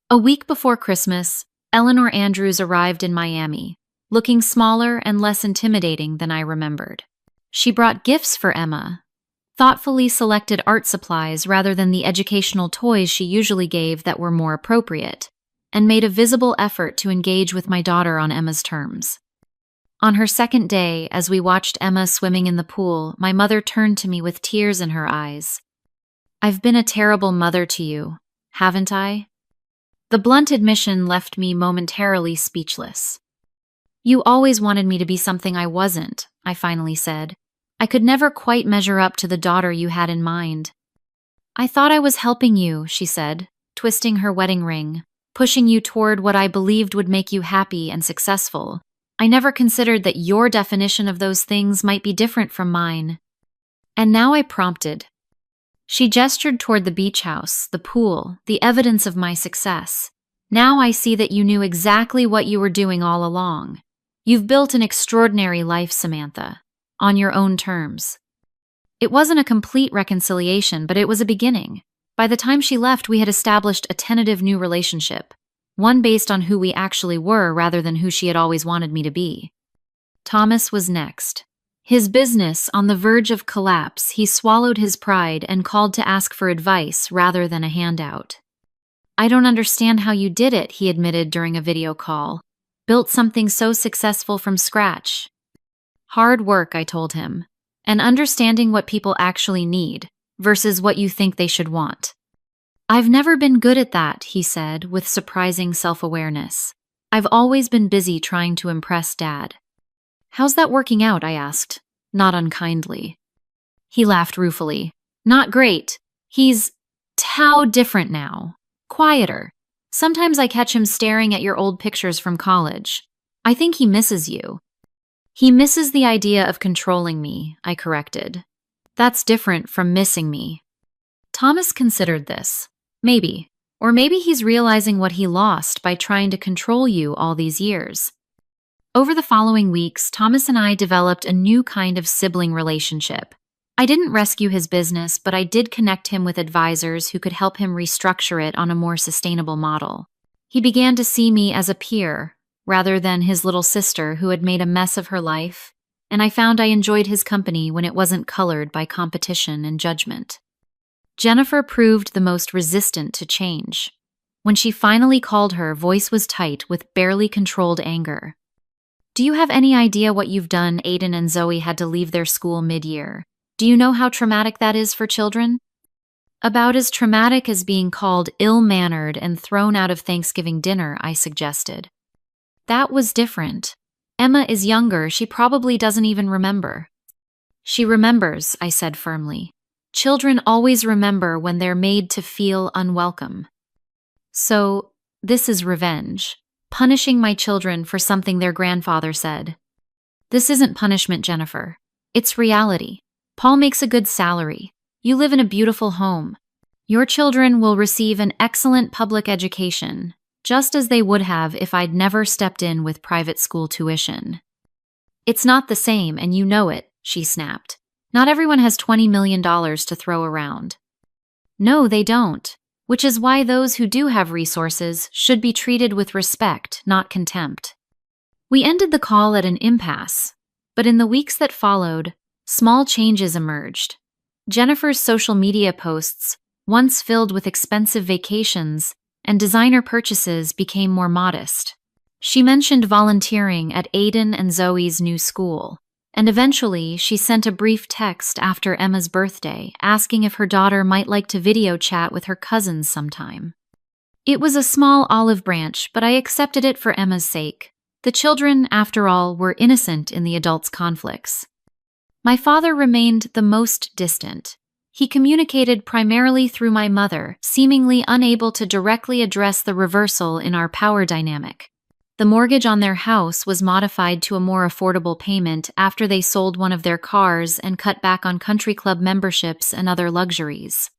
Speaker 1: A week before Christmas, Eleanor Andrews arrived in Miami, looking smaller and less intimidating than I remembered. She brought gifts for Emma, thoughtfully selected art supplies rather than the educational toys she usually gave that were more appropriate, and made a visible effort to engage with my daughter on Emma's terms. On her second day, as we watched Emma swimming in the pool, my mother turned to me with tears in her eyes. "I've been a terrible mother to you, haven't I?" The blunt admission left me momentarily speechless. "You always wanted me to be something I wasn't," I finally said. "I could never quite measure up to the daughter you had in mind." "I thought I was helping you," she said, twisting her wedding ring, "pushing you toward what I believed would make you happy and successful. I never considered that your definition of those things might be different from mine." And now I prompted. She gestured toward the beach house, the pool, the evidence of my success. "Now I see that you knew exactly what you were doing all along. You've built an extraordinary life, Samantha, on your own terms." It wasn't a complete reconciliation, but it was a beginning. By the time she left, we had established a tentative new relationship, one based on who we actually were rather than who she had always wanted me to be. Thomas was next. His business on the verge of collapse, he swallowed his pride and called to ask for advice rather than a handout. "I don't understand how you did it," he admitted during a video call. "Built something so successful from scratch." "Hard work," I told him, "and understanding what people actually need versus what you think they should want." "I've never been good at that," he said with surprising self-awareness. "I've always been busy trying to impress Dad." "How's that working out?" I asked, not unkindly. He laughed ruefully. "Not great. He's how different now. Quieter. Sometimes I catch him staring at your old pictures from college. I think he misses you." "He misses the idea of controlling me," I corrected. "That's different from missing me." Thomas considered this. "Maybe. Or maybe he's realizing what he lost by trying to control you all these years. Over the following weeks, Thomas and I developed a new kind of sibling relationship. I didn't rescue his business, but I did connect him with advisors who could help him restructure it on a more sustainable model. He began to see me as a peer, rather than his little sister who had made a mess of her life, and I found I enjoyed his company when it wasn't colored by competition and judgment. Jennifer proved the most resistant to change. When she finally called, her voice was tight with barely controlled anger. "Do you have any idea what you've done? Aiden and Zoe had to leave their school mid-year. Do you know how traumatic that is for children?" "About as traumatic as being called ill-mannered and thrown out of Thanksgiving dinner," I suggested. "That was different. Emma is younger, she probably doesn't even remember." "She remembers," I said firmly. "Children always remember when they're made to feel unwelcome." "So, this is revenge. Punishing my children for something their grandfather said." "This isn't punishment, Jennifer. It's reality. Paul makes a good salary. You live in a beautiful home. Your children will receive an excellent public education, just as they would have if I'd never stepped in with private school tuition." "It's not the same, and you know it," she snapped. "Not everyone has $20 million to throw around." "No, they don't. Which is why those who do have resources should be treated with respect, not contempt." We ended the call at an impasse, but in the weeks that followed, small changes emerged. Jennifer's social media posts, once filled with expensive vacations and designer purchases, became more modest. She mentioned volunteering at Aiden and Zoe's new school, and eventually she sent a brief text after Emma's birthday asking if her daughter might like to video chat with her cousins sometime. It was a small olive branch, but I accepted it for Emma's sake. The children, after all, were innocent in the adults' conflicts. My father remained the most distant. He communicated primarily through my mother, seemingly unable to directly address the reversal in our power dynamic. The mortgage on their house was modified to a more affordable payment after they sold one of their cars and cut back on country club memberships and other luxuries.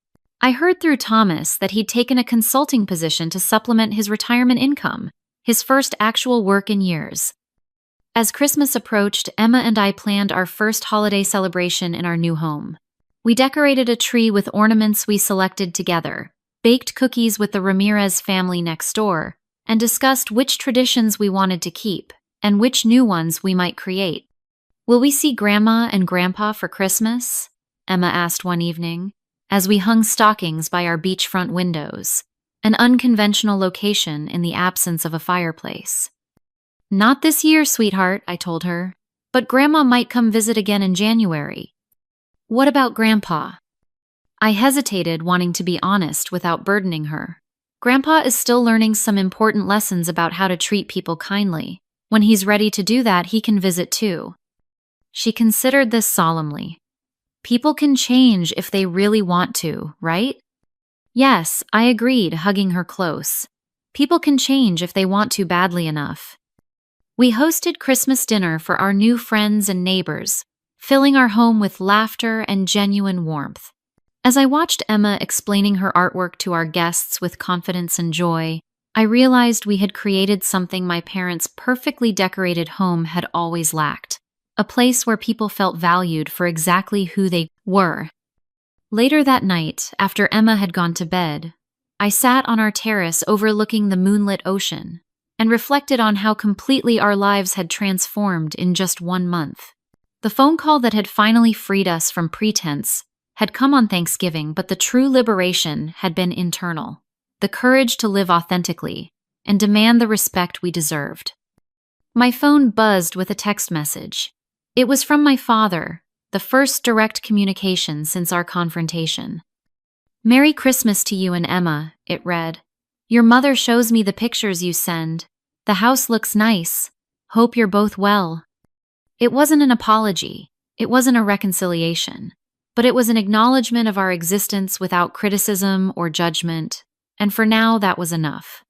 Speaker 1: I heard through Thomas that he'd taken a consulting position to supplement his retirement income, his first actual work in years. As Christmas approached, Emma and I planned our first holiday celebration in our new home. We decorated a tree with ornaments we selected together, baked cookies with the Ramirez family next door, and discussed which traditions we wanted to keep and which new ones we might create. "Will we see Grandma and Grandpa for Christmas?" Emma asked one evening, as we hung stockings by our beachfront windows, an unconventional location in the absence of a fireplace. "Not this year, sweetheart," I told her, "but Grandma might come visit again in January." "What about Grandpa?" I hesitated, wanting to be honest without burdening her. "Grandpa is still learning some important lessons about how to treat people kindly. When he's ready to do that, he can visit too." She considered this solemnly. "People can change if they really want to, right?" "Yes," I agreed, hugging her close. "People can change if they want to badly enough." We hosted Christmas dinner for our new friends and neighbors, filling our home with laughter and genuine warmth. As I watched Emma explaining her artwork to our guests with confidence and joy, I realized we had created something my parents' perfectly decorated home had always lacked, a place where people felt valued for exactly who they were. Later that night, after Emma had gone to bed, I sat on our terrace overlooking the moonlit ocean and reflected on how completely our lives had transformed in just 1 month. The phone call that had finally freed us from pretense had come on Thanksgiving, but the true liberation had been internal, the courage to live authentically and demand the respect we deserved. My phone buzzed with a text message. It was from my father, the first direct communication since our confrontation. "Merry Christmas to you and Emma," it read. "Your mother shows me the pictures you send. The house looks nice. Hope you're both well." It wasn't an apology. It wasn't a reconciliation. But it was an acknowledgement of our existence without criticism or judgment, and for now that was enough.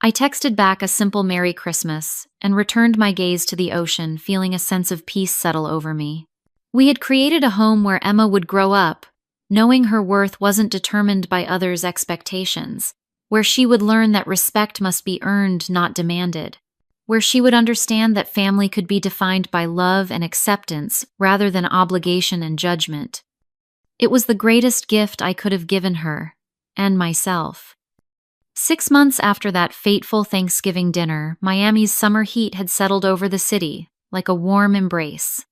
Speaker 1: I texted back a simple Merry Christmas and returned my gaze to the ocean, feeling a sense of peace settle over me. We had created a home where Emma would grow up, knowing her worth wasn't determined by others' expectations, where she would learn that respect must be earned, not demanded, where she would understand that family could be defined by love and acceptance rather than obligation and judgment. It was the greatest gift I could have given her, and myself. 6 months after that fateful Thanksgiving dinner, Miami's summer heat had settled over the city, like a warm embrace.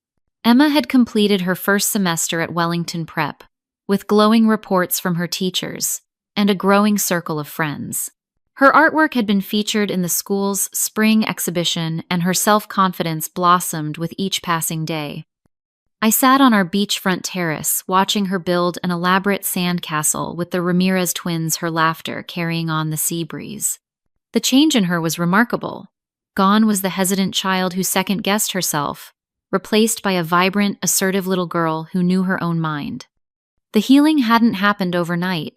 Speaker 1: Emma had completed her first semester at Wellington Prep, with glowing reports from her teachers and a growing circle of friends. Her artwork had been featured in the school's spring exhibition, and her self-confidence blossomed with each passing day. I sat on our beachfront terrace, watching her build an elaborate sandcastle with the Ramirez twins, her laughter carrying on the sea breeze. The change in her was remarkable. Gone was the hesitant child who second-guessed herself, replaced by a vibrant, assertive little girl who knew her own mind. The healing hadn't happened overnight.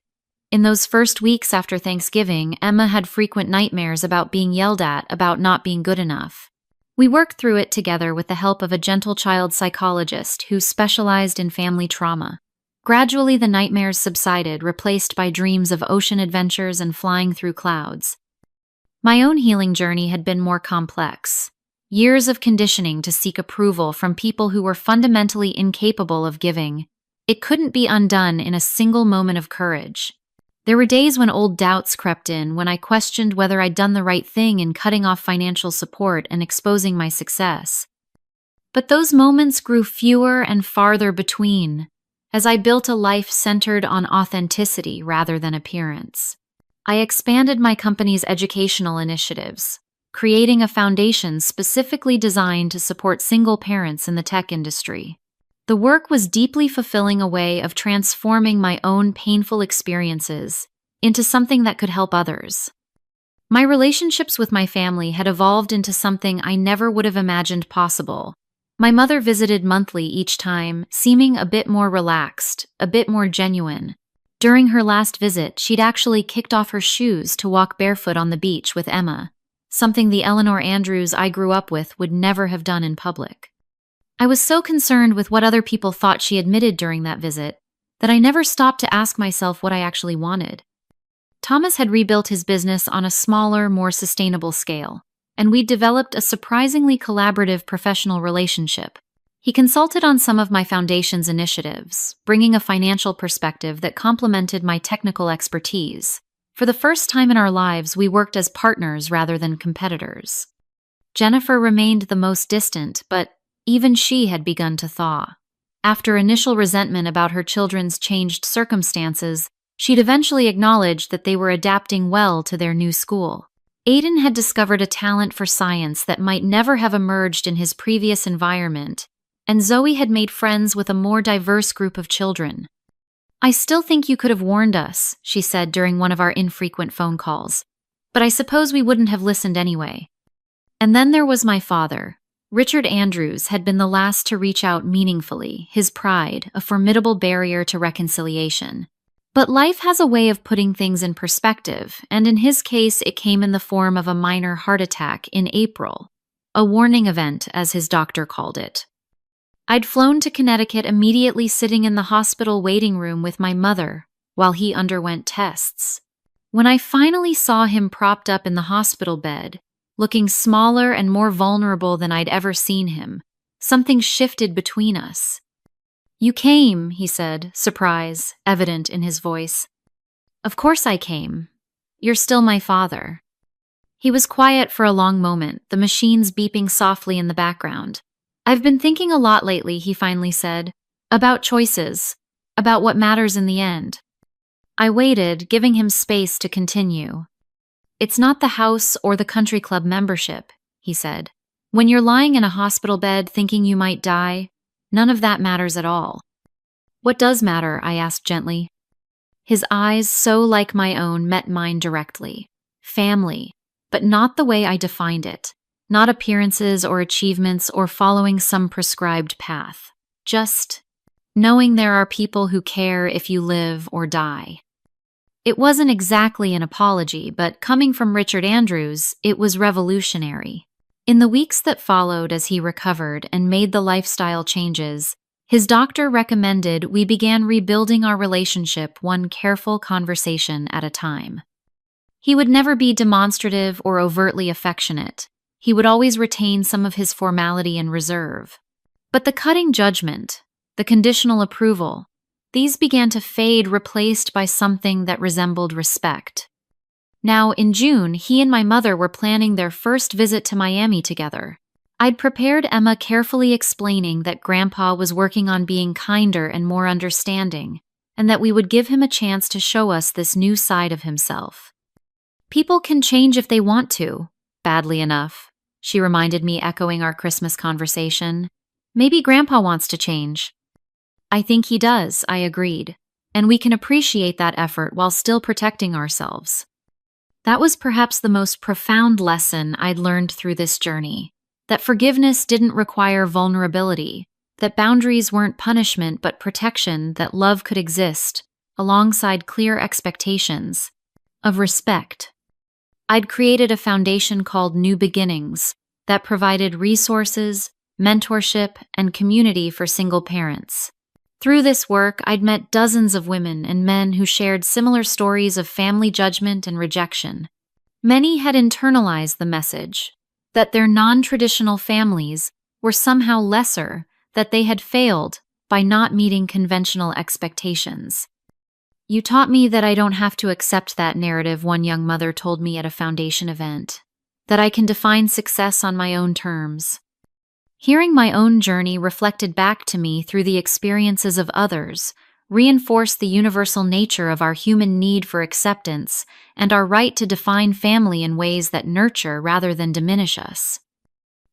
Speaker 1: In those first weeks after Thanksgiving, Emma had frequent nightmares about being yelled at, about not being good enough. We worked through it together with the help of a gentle child psychologist who specialized in family trauma. Gradually, the nightmares subsided, replaced by dreams of ocean adventures and flying through clouds. My own healing journey had been more complex. Years of conditioning to seek approval from people who were fundamentally incapable of giving. It couldn't be undone in a single moment of courage. There were days when old doubts crept in, when I questioned whether I'd done the right thing in cutting off financial support and exposing my success. But those moments grew fewer and farther between, as I built a life centered on authenticity rather than appearance. I expanded my company's educational initiatives, creating a foundation specifically designed to support single parents in the tech industry. The work was deeply fulfilling, a way of transforming my own painful experiences into something that could help others. My relationships with my family had evolved into something I never would have imagined possible. My mother visited monthly each time, seeming a bit more relaxed, a bit more genuine. During her last visit, she'd actually kicked off her shoes to walk barefoot on the beach with Emma, something the Eleanor Andrews I grew up with would never have done in public. I was so concerned with what other people thought she admitted during that visit that I never stopped to ask myself what I actually wanted. Thomas had rebuilt his business on a smaller, more sustainable scale, and we'd developed a surprisingly collaborative professional relationship. He consulted on some of my foundation's initiatives, bringing a financial perspective that complemented my technical expertise. For the first time in our lives, we worked as partners rather than competitors. Jennifer remained the most distant, but even she had begun to thaw. After initial resentment about her children's changed circumstances, she'd eventually acknowledged that they were adapting well to their new school. Aiden had discovered a talent for science that might never have emerged in his previous environment, and Zoe had made friends with a more diverse group of children. "I still think you could have warned us," she said during one of our infrequent phone calls, "but I suppose we wouldn't have listened anyway." And then there was my father. Richard Andrews had been the last to reach out meaningfully, his pride a formidable barrier to reconciliation. But life has a way of putting things in perspective, and in his case it came in the form of a minor heart attack in April, a warning event as his doctor called it. I'd flown to Connecticut, immediately sitting in the hospital waiting room with my mother while he underwent tests. When I finally saw him propped up in the hospital bed, looking smaller and more vulnerable than I'd ever seen him, something shifted between us. "You came," he said, surprise evident in his voice. "Of course I came. You're still my father." He was quiet for a long moment, the machines beeping softly in the background. "I've been thinking a lot lately," he finally said, "about choices, about what matters in the end." I waited, giving him space to continue. "It's not the house or the country club membership," he said. "When you're lying in a hospital bed thinking you might die, none of that matters at all." "What does matter?" I asked gently. His eyes, so like my own, met mine directly. Family, but not the way I defined it. Not appearances or achievements or following some prescribed path. Just knowing there are people who care if you live or die. It wasn't exactly an apology, but coming from Richard Andrews, it was revolutionary. In the weeks that followed as he recovered and made the lifestyle changes, his doctor recommended we began rebuilding our relationship one careful conversation at a time. He would never be demonstrative or overtly affectionate. He would always retain some of his formality and reserve. But the cutting judgment, the conditional approval, these began to fade, replaced by something that resembled respect. Now, in June, he and my mother were planning their first visit to Miami together. I'd prepared Emma, carefully explaining that Grandpa was working on being kinder and more understanding, and that we would give him a chance to show us this new side of himself. People can change if they want to, badly enough, she reminded me, echoing our Christmas conversation. Maybe Grandpa wants to change. I think he does, I agreed, and we can appreciate that effort while still protecting ourselves. That was perhaps the most profound lesson I'd learned through this journey, that forgiveness didn't require vulnerability, that boundaries weren't punishment but protection, that love could exist, alongside clear expectations, of respect. I'd created a foundation called New Beginnings that provided resources, mentorship, and community for single parents. Through this work, I'd met dozens of women and men who shared similar stories of family judgment and rejection. Many had internalized the message that their non-traditional families were somehow lesser, that they had failed by not meeting conventional expectations. "You taught me that I don't have to accept that narrative," one young mother told me at a foundation event, "that I can define success on my own terms." Hearing my own journey reflected back to me through the experiences of others reinforced the universal nature of our human need for acceptance and our right to define family in ways that nurture rather than diminish us.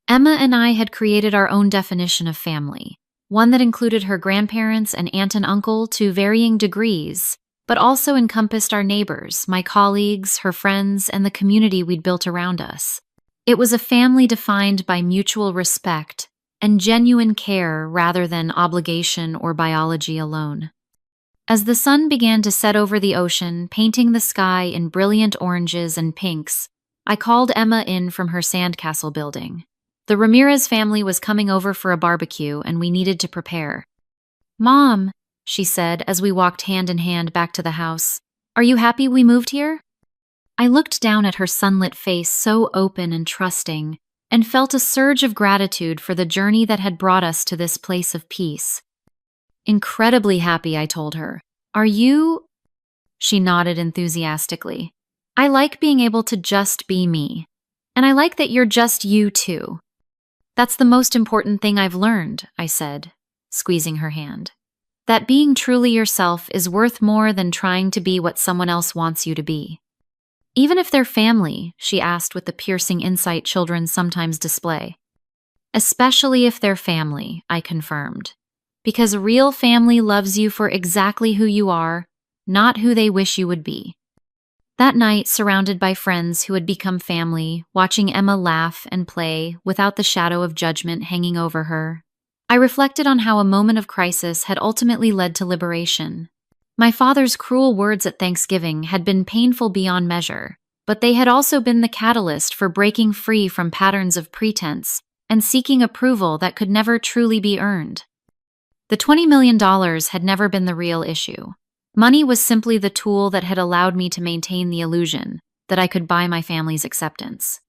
Speaker 1: Emma and I had created our own definition of family, one that included her grandparents and aunt and uncle to varying degrees, but also encompassed our neighbors, my colleagues, her friends, and the community we'd built around us. It was a family defined by mutual respect and genuine care rather than obligation or biology alone. As the sun began to set over the ocean, painting the sky in brilliant oranges and pinks, I called Emma in from her sandcastle building. The Ramirez family was coming over for a barbecue, and we needed to prepare. "Mom," she said as we walked hand in hand back to the house, "are you happy we moved here?" I looked down at her sunlit face, so open and trusting, and felt a surge of gratitude for the journey that had brought us to this place of peace. "Incredibly happy," I told her. "Are you?" She nodded enthusiastically. "I like being able to just be me. And I like that you're just you, too." "That's the most important thing I've learned," I said, squeezing her hand. "That being truly yourself is worth more than trying to be what someone else wants you to be." "Even if they're family?" she asked with the piercing insight children sometimes display. "Especially if they're family," I confirmed. "Because a real family loves you for exactly who you are, not who they wish you would be." That night, surrounded by friends who had become family, watching Emma laugh and play without the shadow of judgment hanging over her, I reflected on how a moment of crisis had ultimately led to liberation. My father's cruel words at Thanksgiving had been painful beyond measure, but they had also been the catalyst for breaking free from patterns of pretense and seeking approval that could never truly be earned. The $20 million had never been the real issue. Money was simply the tool that had allowed me to maintain the illusion that I could buy my family's acceptance.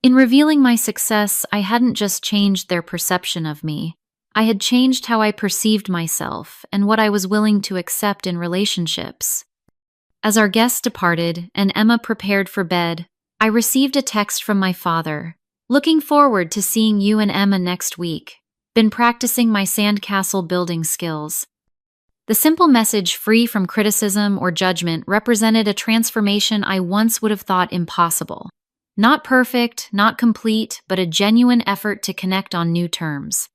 Speaker 1: In revealing my success, I hadn't just changed their perception of me. I had changed how I perceived myself and what I was willing to accept in relationships. As our guests departed and Emma prepared for bed, I received a text from my father. "Looking forward to seeing you and Emma next week. Been practicing my sandcastle building skills." The simple message, free from criticism or judgment, represented a transformation I once would have thought impossible. Not perfect, not complete, but a genuine effort to connect on new terms.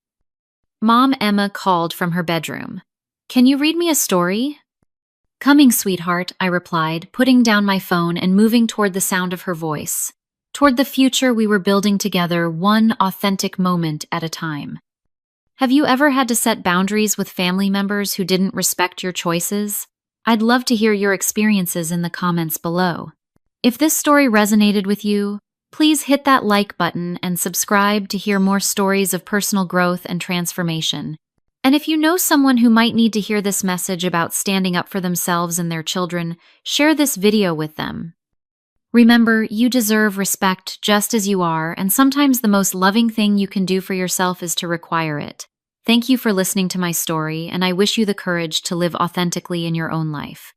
Speaker 1: Mom, Emma called from her bedroom. "Can you read me a story?" "Coming, sweetheart," I replied, putting down my phone and moving toward the sound of her voice. Toward the future we were building together, one authentic moment at a time. Have you ever had to set boundaries with family members who didn't respect your choices? I'd love to hear your experiences in the comments below. If this story resonated with you, please hit that like button and subscribe to hear more stories of personal growth and transformation. And if you know someone who might need to hear this message about standing up for themselves and their children, share this video with them. Remember, you deserve respect just as you are, and sometimes the most loving thing you can do for yourself is to require it. Thank you for listening to my story, and I wish you the courage to live authentically in your own life.